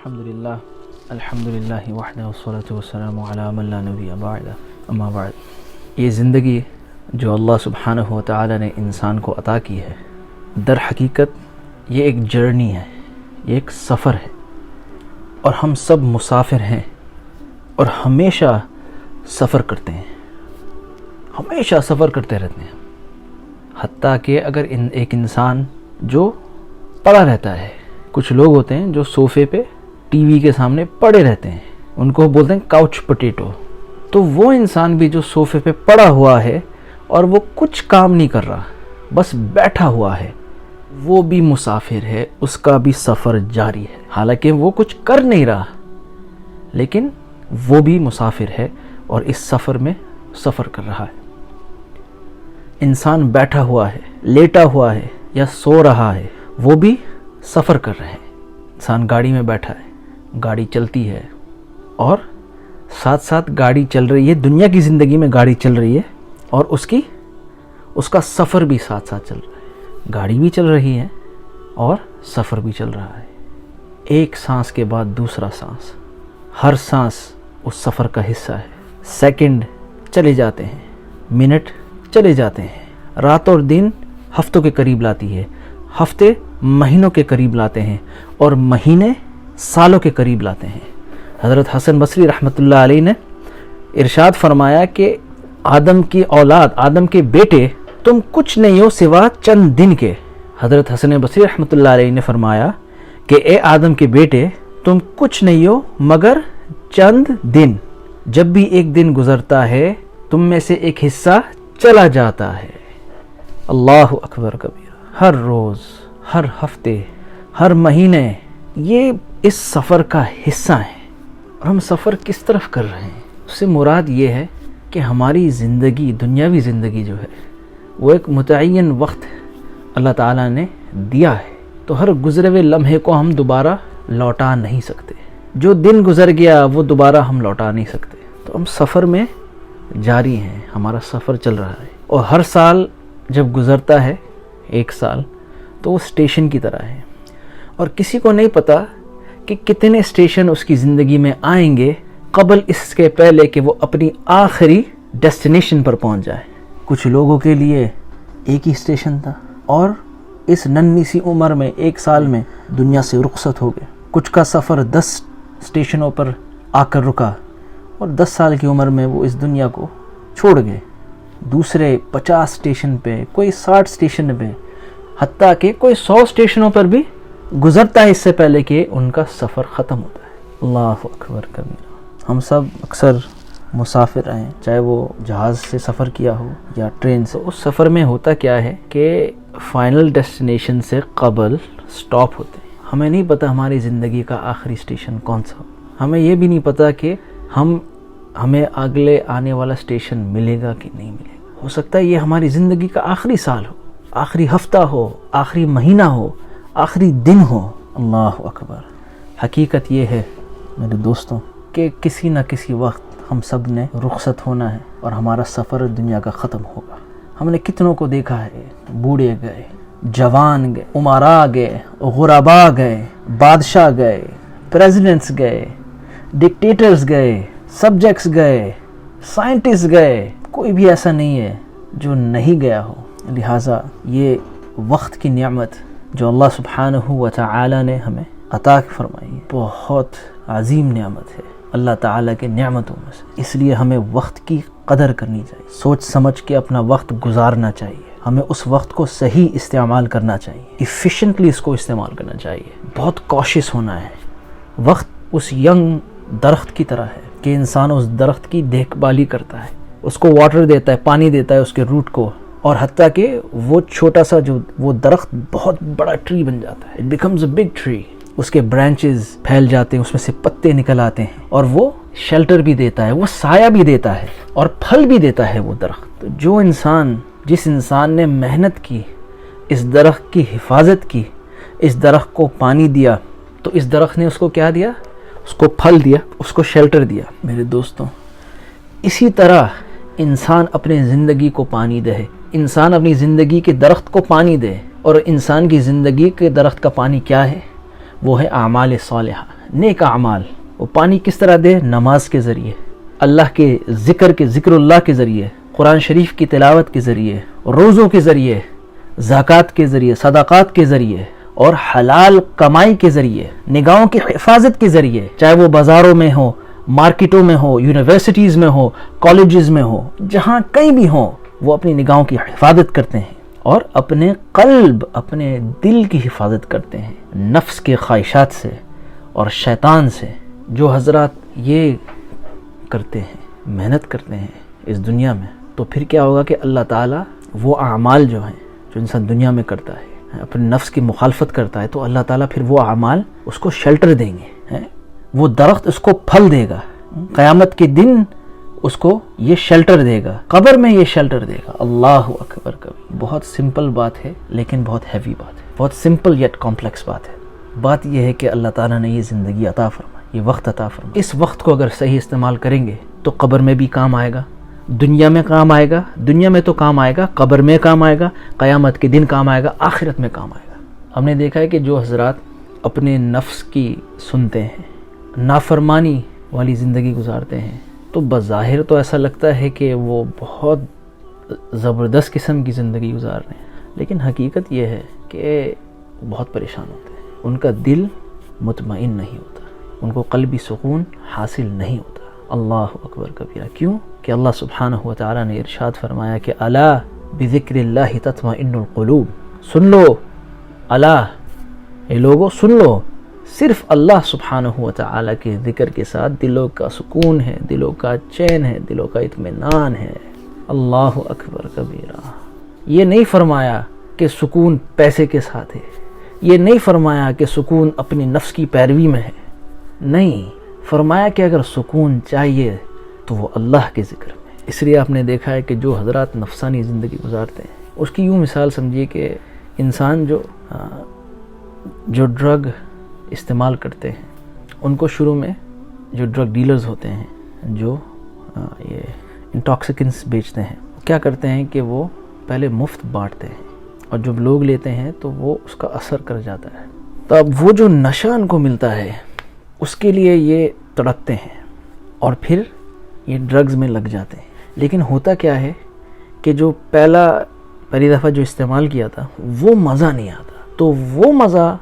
الحمدللہ وحدہ والصلاۃ والسلام علی من لا نبی بعدہ اما بعد۔ یہ زندگی جو اللہ سبحانہ و تعالی نے انسان کو عطا کی ہے، در حقیقت یہ ایک جرنی ہے، یہ ایک سفر ہے، اور ہم سب مسافر ہیں اور ہمیشہ سفر کرتے ہیں، ہمیشہ سفر کرتے رہتے ہیں۔ حتیٰ کہ اگر ایک انسان جو پڑا رہتا ہے، کچھ لوگ ہوتے ہیں جو صوفے پہ ٹی وی کے سامنے پڑے رہتے ہیں، ان کو بولتے ہیں کاؤچ پوٹیٹو، تو وہ انسان بھی جو صوفے پہ پڑا ہوا ہے اور وہ کچھ کام نہیں کر رہا، بس بیٹھا ہوا ہے، وہ بھی مسافر ہے، اس کا بھی سفر جاری ہے۔ حالانکہ وہ کچھ کر نہیں رہا، لیکن وہ بھی مسافر ہے اور اس سفر میں سفر کر رہا ہے۔ انسان بیٹھا ہوا ہے، لیٹا ہوا ہے یا سو رہا ہے، وہ بھی سفر کر رہے ہیں۔ انسان گاڑی میں بیٹھا ہے، گاڑی چلتی ہے، اور ساتھ ساتھ گاڑی چل رہی ہے، دنیا کی زندگی میں گاڑی چل رہی ہے، اور اس کا سفر بھی ساتھ ساتھ چل رہا ہے۔ گاڑی بھی چل رہی ہے اور سفر بھی چل رہا ہے۔ ایک سانس کے بعد دوسرا سانس، ہر سانس اس سفر کا حصہ ہے۔ سیکنڈ چلے جاتے ہیں، منٹ چلے جاتے ہیں، رات اور دن ہفتوں کے قریب لاتی ہے، ہفتے مہینوں کے قریب لاتے ہیں، اور مہینے سالوں کے قریب لاتے ہیں۔ حضرت حسن بصری رحمۃ اللہ علیہ نے ارشاد فرمایا کہ آدم کی اولاد، آدم کے بیٹے، تم کچھ نہیں ہو سوا چند دن کے۔ حضرت حسن بصری رحمۃ اللہ علیہ نے فرمایا کہ اے آدم کے بیٹے، تم کچھ نہیں ہو مگر چند دن، جب بھی ایک دن گزرتا ہے تم میں سے ایک حصہ چلا جاتا ہے۔ اللہ اکبر کبیر۔ ہر روز، ہر ہفتے، ہر مہینے یہ اس سفر کا حصہ ہیں، اور ہم سفر کس طرف کر رہے ہیں؟ اس سے مراد یہ ہے کہ ہماری زندگی، دنیاوی زندگی جو ہے، وہ ایک متعین وقت اللہ تعالیٰ نے دیا ہے، تو ہر گزرے ہوئے لمحے کو ہم دوبارہ لوٹا نہیں سکتے۔ جو دن گزر گیا وہ دوبارہ ہم لوٹا نہیں سکتے، تو ہم سفر میں جاری ہیں، ہمارا سفر چل رہا ہے۔ اور ہر سال جب گزرتا ہے، ایک سال، تو وہ اسٹیشن کی طرح ہے، اور کسی کو نہیں پتا کہ کتنے اسٹیشن اس کی زندگی میں آئیں گے قبل اس کے پہلے کہ وہ اپنی آخری ڈیسٹینیشن پر پہنچ جائے۔ کچھ لوگوں کے لیے ایک ہی اسٹیشن تھا، اور اس ننھی سی عمر میں، ایک سال میں دنیا سے رخصت ہو گئے۔ کچھ کا سفر 10 اسٹیشنوں پر آ کر رکا، اور 10 سال کی عمر میں وہ اس دنیا کو چھوڑ گئے۔ دوسرے 50 اسٹیشن پہ، کوئی 60 اسٹیشن پہ، حتیٰ کہ کوئی 100 اسٹیشنوں پر بھی گزرتا ہے اس سے پہلے کہ ان کا سفر ختم ہوتا ہے۔ اللہ اکبر کبیرہ۔ ہم سب اکثر مسافر ہیں، چاہے وہ جہاز سے سفر کیا ہو یا ٹرین سے۔ اس سفر میں ہوتا کیا ہے کہ فائنل ڈیسٹینیشن سے قبل سٹاپ ہوتے ہیں۔ ہمیں نہیں پتہ ہماری زندگی کا آخری اسٹیشن کون سا ہو، ہمیں یہ بھی نہیں پتہ کہ ہمیں اگلے آنے والا اسٹیشن ملے گا کہ نہیں ملے گا۔ ہو سکتا ہے یہ ہماری زندگی کا آخری سال ہو، آخری ہفتہ ہو، آخری مہینہ ہو، آخری دن ہو۔ اللہ اکبر۔ حقیقت یہ ہے میرے دوستوں کہ کسی نہ کسی وقت ہم سب نے رخصت ہونا ہے، اور ہمارا سفر دنیا کا ختم ہوگا۔ ہم نے کتنوں کو دیکھا ہے، بوڑھے گئے، جوان گئے، امراء گئے، غرباء گئے، بادشاہ گئے، پریزیڈنٹس گئے، ڈکٹیٹرز گئے، سبجیکٹس گئے، سائنٹسٹ گئے، کوئی بھی ایسا نہیں ہے جو نہیں گیا ہو۔ لہٰذا یہ وقت کی نعمت جو اللہ سبحانہ و تعالی نے ہمیں عطا فرمائی ہے، بہت عظیم نعمت ہے اللہ تعالیٰ کے نعمتوں میں سے۔ اس لیے ہمیں وقت کی قدر کرنی چاہیے، سوچ سمجھ کے اپنا وقت گزارنا چاہیے، ہمیں اس وقت کو صحیح استعمال کرنا چاہیے، ایفیشینٹلی اس کو استعمال کرنا چاہیے، بہت کوشش ہونا ہے۔ وقت اس ینگ درخت کی طرح ہے کہ انسان اس درخت کی دیکھ بھالی کرتا ہے، اس کو واٹر دیتا ہے، پانی دیتا ہے اس کے روٹ کو، اور حتیٰ کہ وہ چھوٹا سا جو وہ درخت بہت بڑا ٹری بن جاتا ہے، it becomes a big tree. اس کے برانچز پھیل جاتے ہیں، اس میں سے پتے نکل آتے ہیں، اور وہ شیلٹر بھی دیتا ہے، وہ سایہ بھی دیتا ہے، اور پھل بھی دیتا ہے وہ درخت۔ تو جس انسان نے محنت کی، اس درخت کی حفاظت کی، اس درخت کو پانی دیا، تو اس درخت نے اس کو کیا دیا؟ اس کو پھل دیا، اس کو شیلٹر دیا۔ میرے دوستوں، اسی طرح انسان اپنے زندگی کو پانی دے، انسان اپنی زندگی کے درخت کو پانی دے، اور انسان کی زندگی کے درخت کا پانی کیا ہے؟ وہ ہے اعمال صالحہ، نیک اعمال وہ پانی کس طرح دے؟ نماز کے ذریعے، اللہ کے ذکر اللہ کے ذریعے، قرآن شریف کی تلاوت کے ذریعے، روزوں کے ذریعے، زکوٰۃ کے ذریعے، صدقات کے ذریعے، اور حلال کمائی کے ذریعے، نگاہوں کی حفاظت کے ذریعے، چاہے وہ بازاروں میں ہو، مارکیٹوں میں ہو، یونیورسٹیز میں ہو، کالجز میں ہو، جہاں کہیں بھی ہوں، وہ اپنی نگاہوں کی حفاظت کرتے ہیں اور اپنے قلب، اپنے دل کی حفاظت کرتے ہیں نفس کے خواہشات سے اور شیطان سے۔ جو حضرات یہ کرتے ہیں، محنت کرتے ہیں اس دنیا میں، تو پھر کیا ہوگا کہ اللہ تعالیٰ وہ اعمال جو ہیں جو انسان دنیا میں کرتا ہے، اپنے نفس کی مخالفت کرتا ہے، تو اللہ تعالیٰ پھر وہ اعمال اس کو شیلٹر دیں گے، وہ درخت اس کو پھل دے گا، قیامت کے دن اس کو یہ شیلٹر دے گا، قبر میں یہ شیلٹر دے گا۔ اللہ اکبر کبھی۔ بہت سمپل بات ہے لیکن بہت ہیوی بات ہے، بہت سمپل یٹ کمپلیکس بات ہے۔ بات یہ ہے کہ اللہ تعالیٰ نے یہ زندگی عطا فرمائی، یہ وقت عطا فرمائی، اس وقت کو اگر صحیح استعمال کریں گے تو قبر میں بھی کام آئے گا، دنیا میں کام آئے گا، دنیا میں تو کام آئے گا، قبر میں کام آئے گا، قیامت کے دن کام آئے گا، آخرت میں کام آئے گا۔ ہم نے دیکھا ہے کہ جو حضرات اپنے نفس کی سنتے ہیں، نافرمانی والی زندگی گزارتے ہیں، تو بظاہر تو ایسا لگتا ہے کہ وہ بہت زبردست قسم کی زندگی گزار رہے ہیں، لیکن حقیقت یہ ہے کہ بہت پریشان ہوتے ہیں، ان کا دل مطمئن نہیں ہوتا، ان کو قلبی سکون حاصل نہیں ہوتا۔ اللہ اکبر کبیرہ۔ کیوں؟ کہ اللہ سبحانہ و تعالیٰ نے ارشاد فرمایا کہ الا بذکر اللہ تطمئن القلوب، سن لو، الا، اے لوگو سن لو، صرف اللہ سبحانہ و تعالیٰ کے ذکر کے ساتھ دلوں کا سکون ہے، دلوں کا چین ہے، دلوں کا اطمینان ہے۔ اللہ اکبر کبیرہ۔ یہ نہیں فرمایا کہ سکون پیسے کے ساتھ ہے، یہ نہیں فرمایا کہ سکون اپنی نفس کی پیروی میں ہے، نہیں، فرمایا کہ اگر سکون چاہیے تو وہ اللہ کے ذکر میں۔ اس لیے آپ نے دیکھا ہے کہ جو حضرات نفسانی زندگی گزارتے ہیں، اس کی یوں مثال سمجھیے کہ انسان جو ڈرگ استعمال کرتے ہیں، ان کو شروع میں جو ڈرگ ڈیلرز ہوتے ہیں، جو یہ انٹاکسیکنس بیچتے ہیں، کیا کرتے ہیں کہ وہ پہلے مفت بانٹتے ہیں، اور جب لوگ لیتے ہیں تو وہ اس کا اثر کر جاتا ہے، تو اب وہ جو نشہ ان کو ملتا ہے اس کے لیے یہ تڑپتے ہیں اور پھر یہ ڈرگز میں لگ جاتے ہیں۔ لیکن ہوتا کیا ہے کہ جو پہلی دفعہ جو استعمال کیا تھا وہ مزہ نہیں آتا، تو وہ مزہ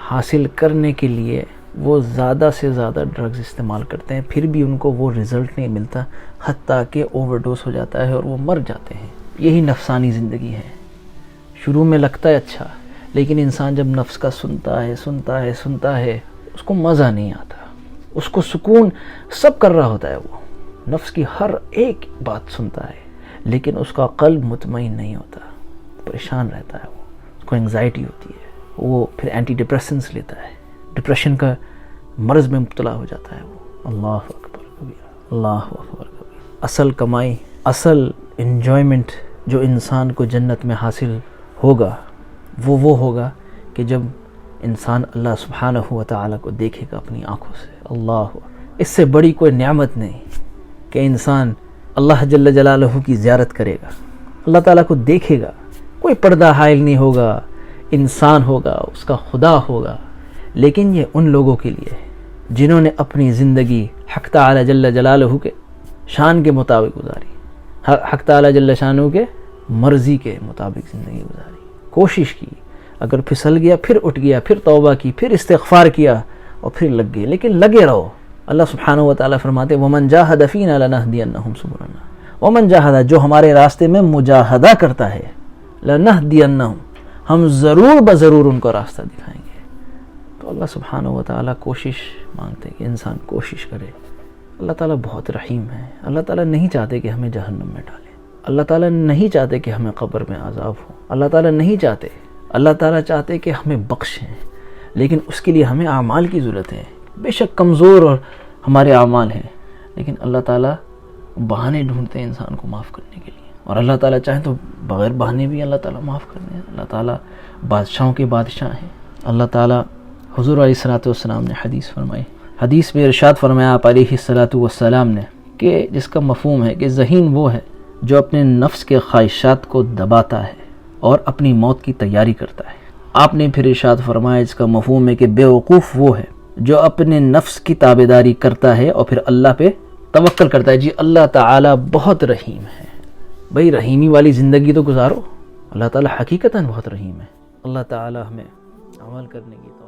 حاصل کرنے کے لیے وہ زیادہ سے زیادہ ڈرگز استعمال کرتے ہیں، پھر بھی ان کو وہ رزلٹ نہیں ملتا، حتیٰ کہ اوور ڈوز ہو جاتا ہے اور وہ مر جاتے ہیں۔ یہی نفسانی زندگی ہے، شروع میں لگتا ہے اچھا، لیکن انسان جب نفس کا سنتا ہے اس کو مزہ نہیں آتا، اس کو سکون سب کر رہا ہوتا ہے، وہ نفس کی ہر ایک بات سنتا ہے، لیکن اس کا قلب مطمئن نہیں ہوتا، پریشان رہتا ہے، وہ اس کو انگزائٹی ہوتی ہے، وہ پھر اینٹی ڈپریسنس لیتا ہے، ڈپریشن کا مرض میں مبتلا ہو جاتا ہے وہ۔ اللہ اکبر کبیرہ، اللہ اکبر کبیرہ۔ اصل کمائی، اصل انجوائمنٹ جو انسان کو جنت میں حاصل ہوگا وہ ہوگا کہ جب انسان اللہ سبحانہ و تعالیٰ کو دیکھے گا اپنی آنکھوں سے۔ اللہ، اس سے بڑی کوئی نعمت نہیں کہ انسان اللہ جل جلالہ کی زیارت کرے گا، اللہ تعالیٰ کو دیکھے گا، کوئی پردہ حائل نہیں ہوگا، انسان ہوگا، اس کا خدا ہوگا، لیکن یہ ان لوگوں کے لیے جنہوں نے اپنی زندگی حق تعالیٰ جل جلالہ کے شان کے مطابق گزاری، حق تعالیٰ جل شانہ کے مرضی کے مطابق زندگی گزاری، کوشش کی، اگر پھسل گیا پھر اٹھ گیا، پھر توبہ کی، پھر استغفار کیا اور پھر لگ گئے، لیکن لگے رہو۔ اللہ سبحانہ و تعالیٰ فرماتے وَمَنْ جَاهَدَ فِينَا لَنَهْدِيَنَّهُمْ سُبُلَنَا، وَمَنْ جَاهَدَ، جو ہمارے راستے میں مجاہدہ کرتا ہے، لَنَهْدِيَنَّهُمْ، ہم ضرور بضرور ان کو راستہ دکھائیں گے۔ تو اللہ سبحانہ و تعالیٰ کوشش مانگتے کہ انسان کوشش کرے۔ اللہ تعالیٰ بہت رحیم ہے، اللہ تعالیٰ نہیں چاہتے کہ ہمیں جہنم میں ڈالے، اللہ تعالیٰ نہیں چاہتے کہ ہمیں قبر میں عذاب ہو، اللہ تعالیٰ نہیں چاہتے، اللہ تعالیٰ چاہتے کہ ہمیں بخشیں، لیکن اس کے لیے ہمیں اعمال کی ضرورت ہے۔ بے شک کمزور اور ہمارے اعمال ہیں، لیکن اللہ تعالیٰ بہانے ڈھونڈتے ہیں انسان کو معاف کرنے کے لیے، اور اللہ تعالیٰ چاہیں تو بغیر بہانے بھی اللہ تعالیٰ معاف کر دیں۔ اللہ تعالیٰ بادشاہوں کے بادشاہ ہیں۔ اللہ تعالیٰ، حضور علیہ الصلوۃ والسلام نے حدیث فرمائی، حدیث میں ارشاد فرمایا آپ علیہ الصلوۃ والسلام نے کہ جس کا مفہوم ہے کہ ذہین وہ ہے جو اپنے نفس کے خواہشات کو دباتا ہے اور اپنی موت کی تیاری کرتا ہے۔ آپ نے پھر ارشاد فرمایا جس کا مفہوم ہے کہ بے وقوف وہ ہے جو اپنے نفس کی تابعداری کرتا ہے اور پھر اللہ پہ توکل کرتا ہے. جی اللہ تعالیٰ بہت رحیم ہے. بھئی رحیمی والی زندگی تو گزارو. اللہ تعالیٰ حقیقتاً بہت رحیم ہے. اللہ تعالیٰ ہمیں عمل کرنے کی توفیق